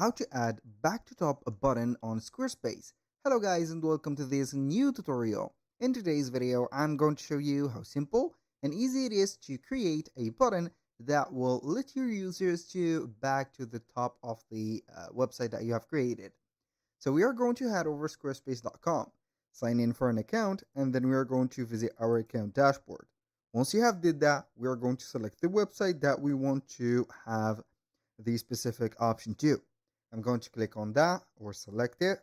how to add back to top a button on Squarespace. Hello guys and welcome to this new tutorial. In today's video, I'm going to show you how simple and easy it is to create a button that will let your users to back to the top of the website that you have created. So we are going to head over squarespace.com, sign in for an account, and then we are going to visit our account dashboard. Once you have did that, we are going to select the website that we want to have the specific option to. I'm going to click on that or select it.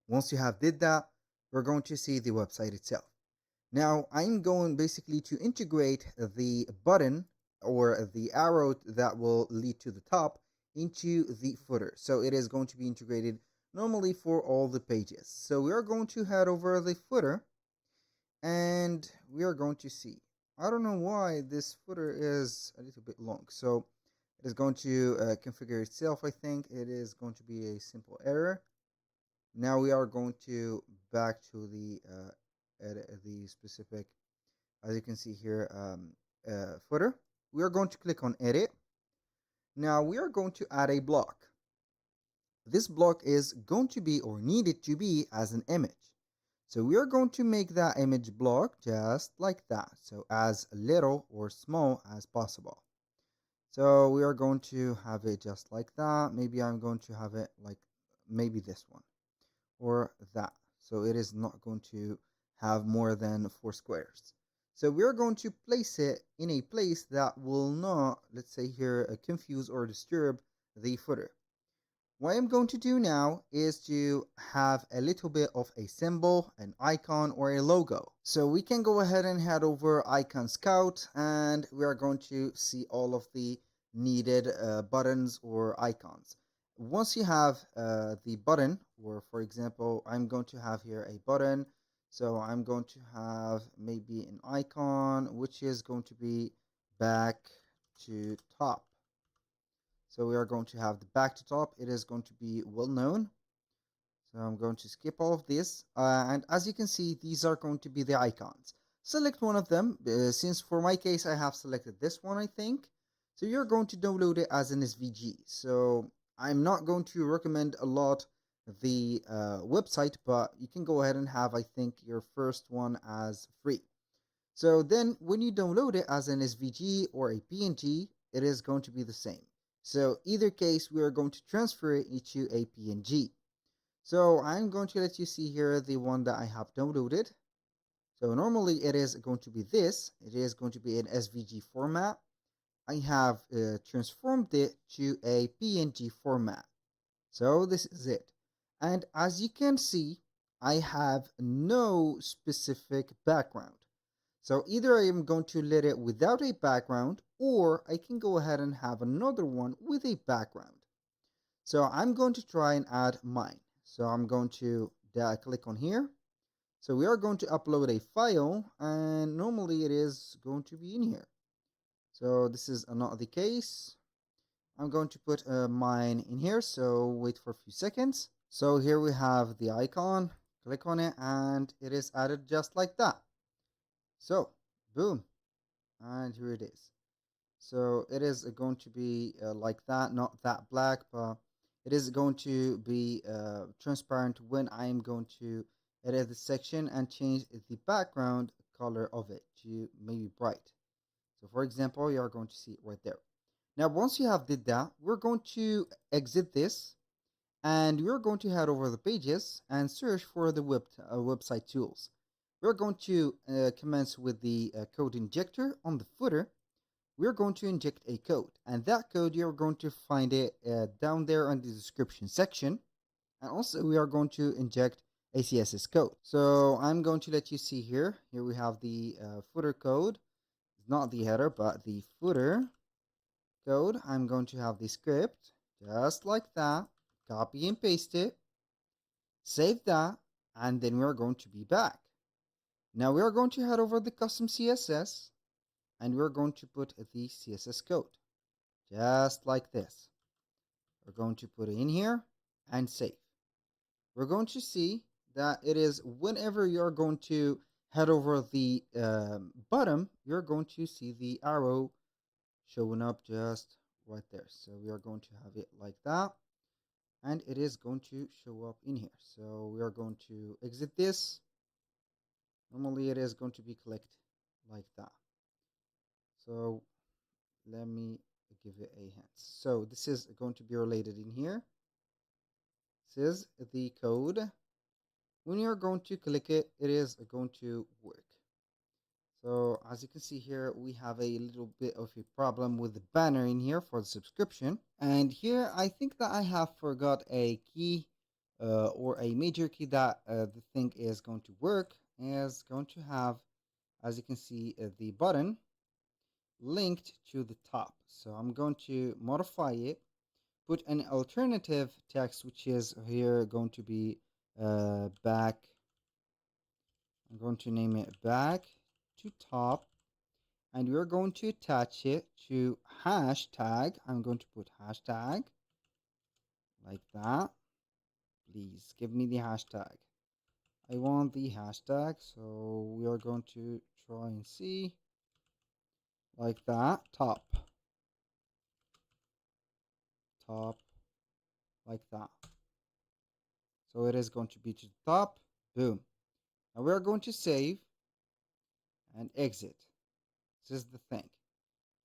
Once you have did that, we're going to see the website itself. Now I'm going basically to integrate the button or the arrow that will lead to the top into the footer. So it is going to be integrated normally for all the pages. So we are going to head over the footer and we are going to see. I don't know why this footer is a little bit long. So it is going to configure itself. I think it is going to be a simple error. Now we are going to back to the specific, as you can see here, footer. We are going to click on edit. Now we are going to add a block. This block is going to be or needed to be as an image. So we are going to make that image block just like that. So as little or small as possible. So we are going to have it just like that. Maybe I'm going to have it like maybe this one or that. So it is not going to have more than 4 squares. So we're going to place it in a place that will not, let's say here, confuse or disturb the footer. What I'm going to do now is to have a little bit of a symbol, an icon, or a logo. So we can go ahead and head over Icon Scout and we are going to see all of the needed buttons or icons. Once you have the button, or for example, I'm going to have here a button. So I'm going to have maybe an icon, which is going to be back to top. So we are going to have the back to top. It is going to be well known. So I'm going to skip all of this. And as you can see, these are going to be the icons. Select one of them. Since for my case, I have selected this one, I think. So you're going to download it as an SVG. So I'm not going to recommend a lot the website, but you can go ahead and have, I think, your first one as free. So then when you download it as an SVG or a PNG, it is going to be the same. So either case, we are going to transfer it into a PNG. So I'm going to let you see here the one that I have downloaded. So normally it is going to be this. It is going to be an SVG format. I have transformed it to a PNG format. So this is it. And as you can see, I have no specific background. So either I am going to let it without a background, or I can go ahead and have another one with a background. So I'm going to try and add mine. So I'm going to click on here. So we are going to upload a file, and normally it is going to be in here. So this is not the case. I'm going to put mine in here, so wait for a few seconds. So here we have the icon. Click on it, and it is added just like that. So, boom, and here it is. So it is going to be like that, not that black, but it is going to be transparent when I'm going to edit the section and change the background color of it to maybe bright. So for example, you are going to see it right there. Now, once you have did that, we're going to exit this and we're going to head over the pages and search for the website tools. We're going to commence with the code injector on the footer. We're going to inject a code, and that code you're going to find it down there in the description section. And also we are going to inject a CSS code. So I'm going to let you see here. Here we have the footer code. It's not the header, but the footer code. I'm going to have the script just like that. Copy and paste it. Save that, and then we're going to be back. Now we are going to head over the custom CSS, and we're going to put the CSS code just like this. We're going to put it in here and save. We're going to see that it is whenever you're going to head over the bottom, you're going to see the arrow showing up just right there. So we are going to have it like that. and it is going to show up in here. So we are going to exit this. Normally it is going to be clicked like that. So let me give it a hint. So this is going to be related in here. This is the code. When you're going to click it, it is going to work. So as you can see here, we have a little bit of a problem with the banner in here for the subscription. And here, I think that I have forgot a key or a major key that the thing is going to work. Is going to have, as you can see, the button linked to the top. So I'm going to modify it, put an alternative text, which is here going to be back. I'm going to name it back to top, and we're going to attach it to hashtag. I'm going to put hashtag like that. Please give me the hashtag. I want the hashtag, so we are going to try and see like that. Top like that. So it is going to be to the top. Boom. Now we are going to save and exit. This is the thing.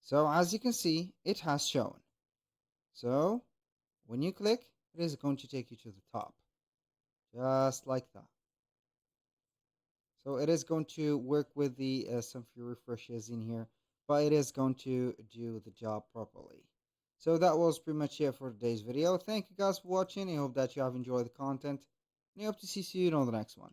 So as you can see, it has shown. So when you click, it is going to take you to the top, just like that. So it is going to work with the some few refreshes in here, but it is going to do the job properly. So that was pretty much it for today's video. Thank you guys for watching. I hope that you have enjoyed the content, and I hope to see you on the next one.